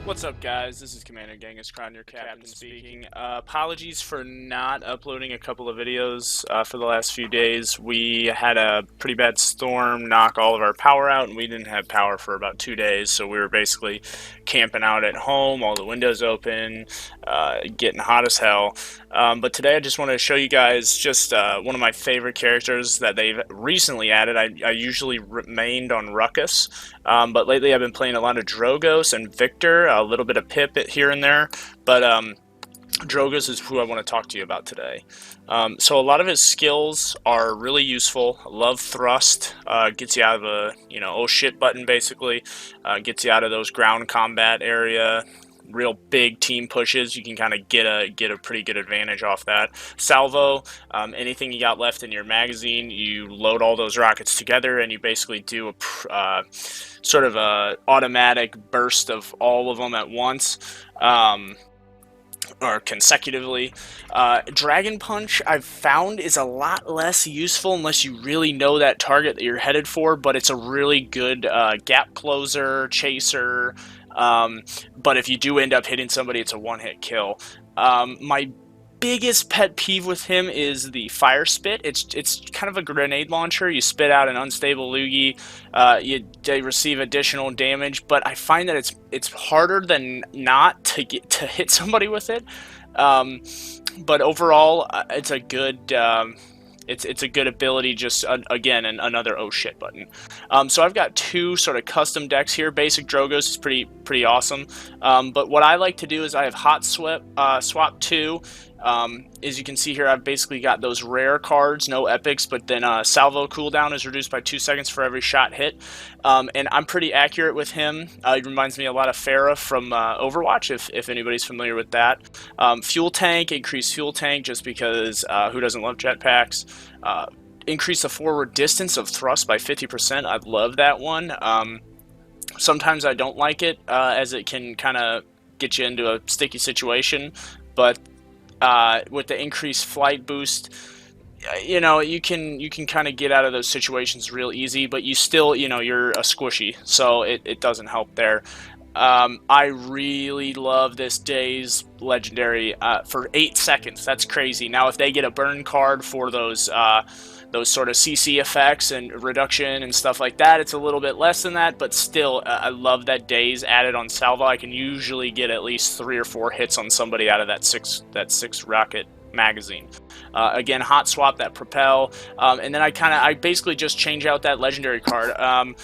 What's up, guys? This is Commander Genghis Khan, your captain speaking. Apologies for not uploading a couple of videos for the last few days. We had a pretty bad storm knock all of our power out, and we didn't have power for about 2 days, so we were basically camping out at home, all the windows open, getting hot as hell. But today I just want to show you guys just one of my favorite characters that they've recently added. I usually remained on Ruckus, but lately I've been playing a lot of Drogoz and Viktor, a little bit of Pip here and there, but Drogoz is who I want to talk to you about today. So a lot of his skills are really useful. Love thrust, gets you out of a oh shit button basically, gets you out of those ground combat area. Real big team pushes, you can kind of get a pretty good advantage off that. Salvo, anything you got left in your magazine, you load all those rockets together and you basically do a sort of a automatic burst of all of them at once. Or consecutively. Dragon Punch, I've found, is a lot less useful unless you really know that target that you're headed for, but it's a really good gap closer, chaser, but if you do end up hitting somebody, it's a one-hit kill. My biggest pet peeve with him is the fire spit. It's kind of a grenade launcher. You spit out an unstable loogie, they receive additional damage, but I find that it's harder than not to get to hit somebody with it. But overall, it's a good. It's a good ability, just again another oh shit button. So I've got two sort of custom decks here. Basic Drogoz is pretty awesome, but what I like to do is I have Hot Swap 2. As you can see here, I've basically got those rare cards, no epics, but then salvo cooldown is reduced by 2 seconds for every shot hit, and I'm pretty accurate with him. He reminds me a lot of Pharah from Overwatch, if anybody's familiar with that. Fuel tank, increased fuel tank, just because who doesn't love jetpacks? Increase the forward distance of thrust by 50%. I love that one. Sometimes I don't like it, as it can kind of get you into a sticky situation, but with the increased flight boost, you can kind of get out of those situations real easy, but you still, you're a squishy, so it doesn't help there. I really love this day's legendary for 8 seconds. That's crazy. Now, if they get a burn card for those sort of CC effects and reduction and stuff like that, it's a little bit less than that, but still, I love that days added on salvo. I can usually get at least 3 or 4 hits on somebody out of that six rocket magazine. Again, hot swap that propel, and then I basically just change out that legendary card.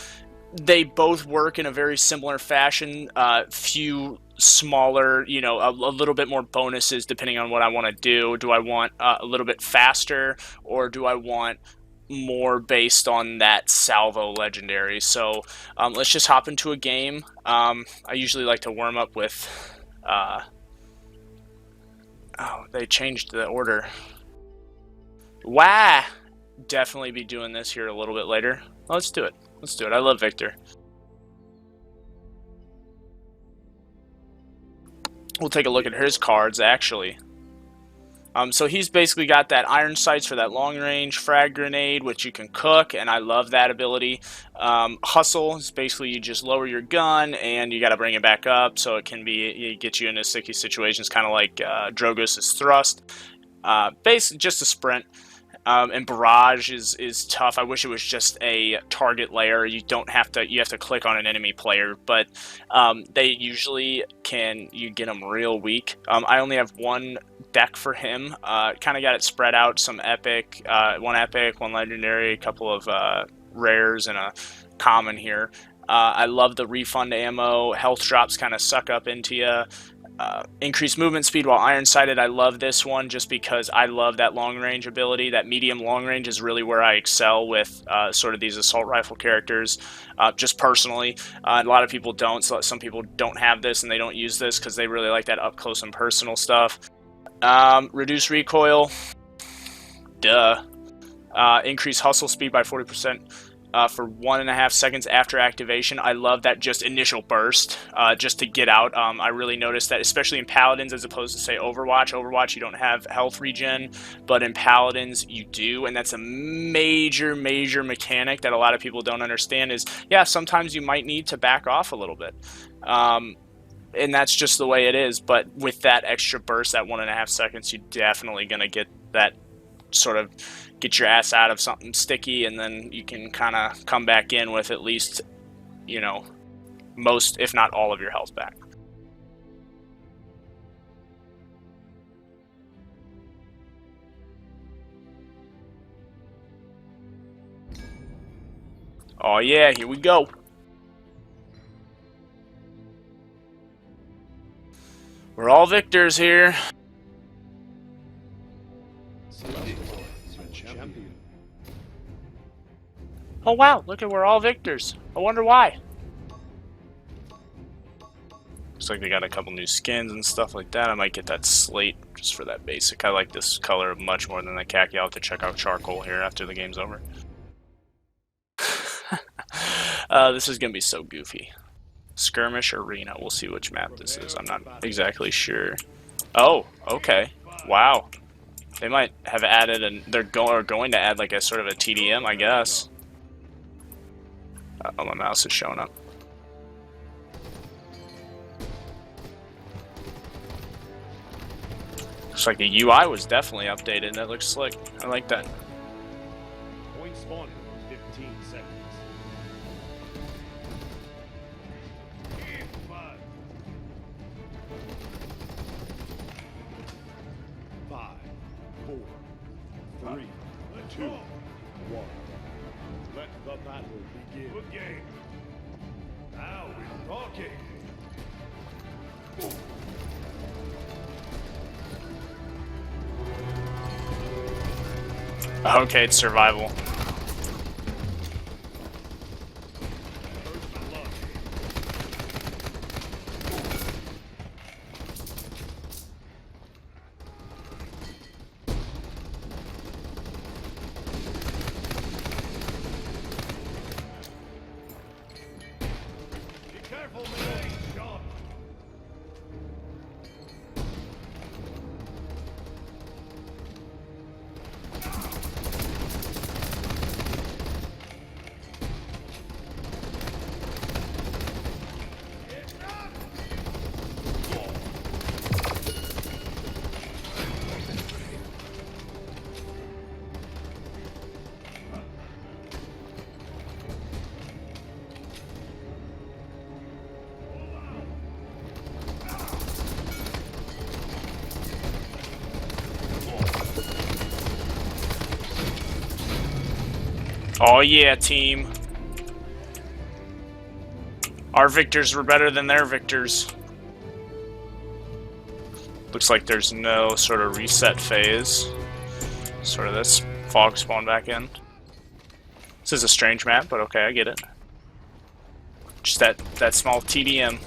They both work in a very similar fashion. Few smaller, a little bit more bonuses depending on what I want to do. Do I want a little bit faster, or do I want more based on that salvo legendary? So let's just hop into a game. I usually like to warm up with oh, they changed the order. Wah! Definitely be doing this here a little bit later. Let's do it. Let's do it. I love Viktor. We'll take a look at his cards, actually. So he's basically got that iron sights for that long range frag grenade, which you can cook, and I love that ability. Hustle is basically you just lower your gun and you got to bring it back up, so it can get you into sticky situations, kind of like Drogo's thrust. Basically just a sprint. And barrage is tough. I wish it was just a target layer. You have to click on an enemy player, but they usually you get them real weak. I only have one deck for him. Kind of got it spread out. Some epic, one legendary, a couple of rares, and a common here. I love the refund ammo. Health drops kind of suck up into you. Increased movement speed while iron-sighted. I love this one just because I love that long-range ability. That medium long-range is really where I excel with sort of these assault rifle characters, just personally. A lot of people don't, so some people don't have this and they don't use this because they really like that up-close and personal stuff. Reduce recoil. Duh. Increase hustle speed by 40%. For 1.5 seconds after activation. I love that just initial burst, just to get out. I really noticed that, especially in Paladins as opposed to, say, Overwatch. Overwatch, you don't have health regen, but in Paladins, you do, and that's a major mechanic that a lot of people don't understand is, yeah, sometimes you might need to back off a little bit. and that's just the way it is. But with that extra burst, that 1.5 seconds, you're definitely gonna get that sort of get your ass out of something sticky, and then you can kind of come back in with at least, you know, most, if not all, of your health back. Oh yeah, here we go. We're all victors here. Oh wow, look at, we're all victors. I wonder why. Looks like they got a couple new skins and stuff like that. I might get that slate just for that basic. I like this color much more than the khaki. I'll have to check out charcoal here after the game's over. This is gonna be so goofy. Skirmish Arena. We'll see which map this is. I'm not exactly sure. Oh, okay. Wow. They might have added, and they're going to add like a sort of a TDM, I guess. Oh, my mouse is showing up. Looks like the UI was definitely updated. That looks slick. I like that. Point spawning in 15 seconds. 5, 4, 3, 2, 1. Let the battle begin. Good game. Now we're talking. Okay, it's survival. Be careful, man. Shot. Oh yeah, team. Our victors were better than their victors. Looks like there's no sort of reset phase. Sort of this fog spawn back in. This is a strange map, but okay, I get it. Just that small TDM.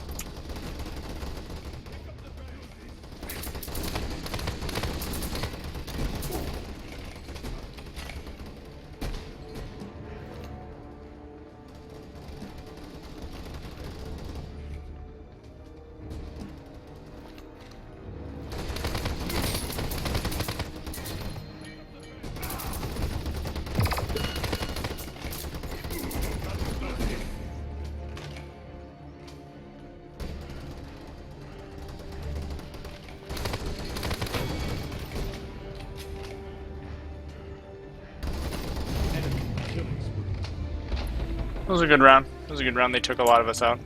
It was a good round. It was a good round. They took a lot of us out.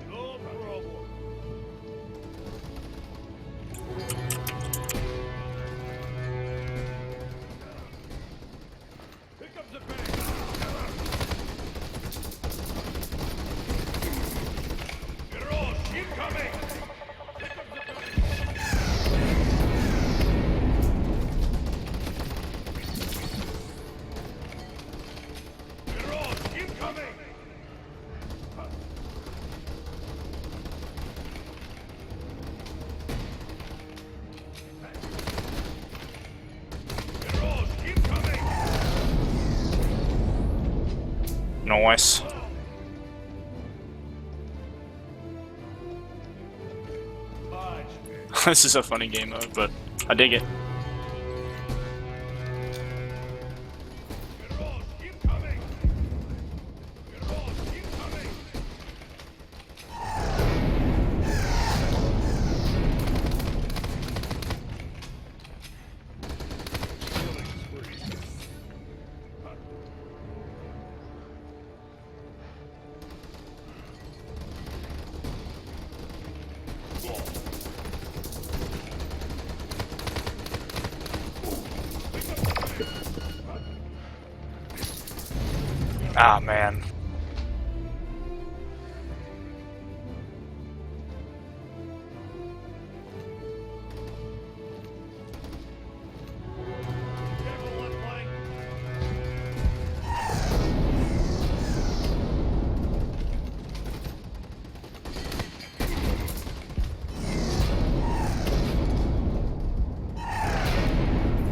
No problem. Pick up the pace. Drogo, keep coming. Pick up the pace. Drogo, keep coming. Drogo, keep coming. Nice. This is a funny game mode, but I dig it. Drogo, keep coming. Drogo, keep coming. Ah, man. Careful, left flank.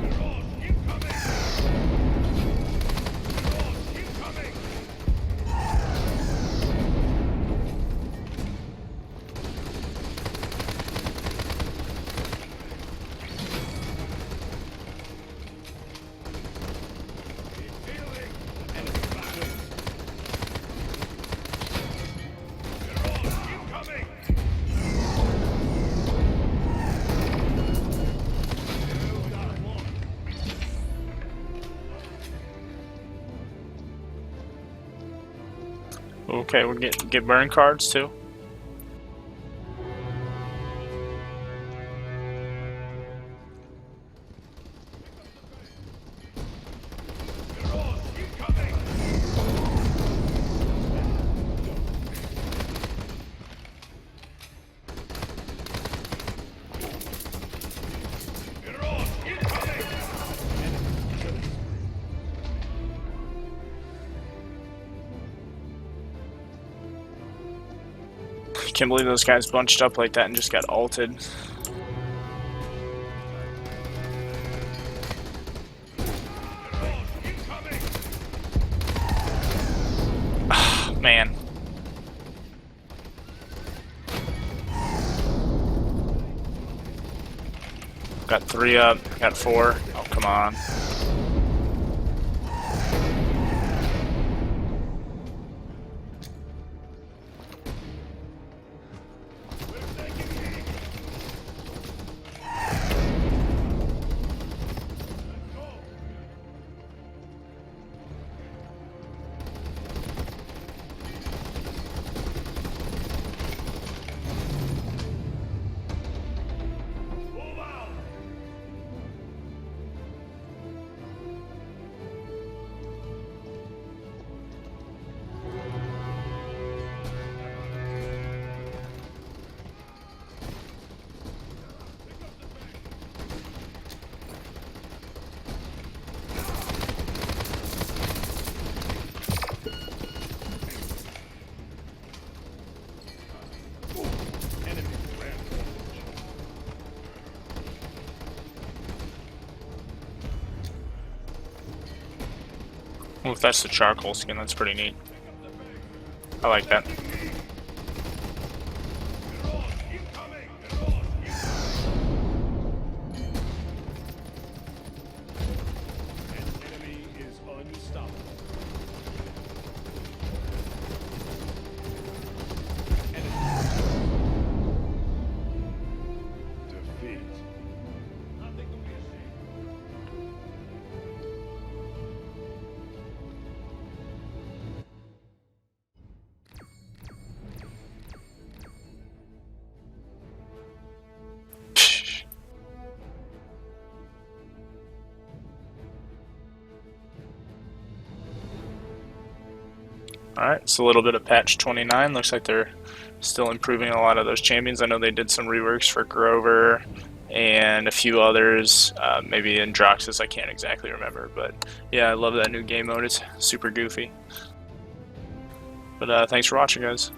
Drogoz, incoming! Drogoz, incoming! Healing! Enemy battles! Drogoz, incoming! You got one. Okay, we'll get burn cards too. Drogoz, incoming! Drogoz, incoming! Can't believe those guys bunched up like that and just got ulted. Drogoz, incoming! Man. Got 3 up, got 4. Oh, come on. We're taking heat! Let's go! Move out! Enemy rampage. Well, if that's the charcoal skin, that's pretty neat. I like that. Drogoz, incoming! Drogoz, incoming! An enemy is unstoppable. Defeat. Nothing to be ashamed. Alright, so a little bit of patch 29. Looks like they're still improving a lot of those champions. I know they did some reworks for Grover and a few others, maybe in Droxus, I can't exactly remember. But yeah, I love that new game mode. It's super goofy. But thanks for watching, guys.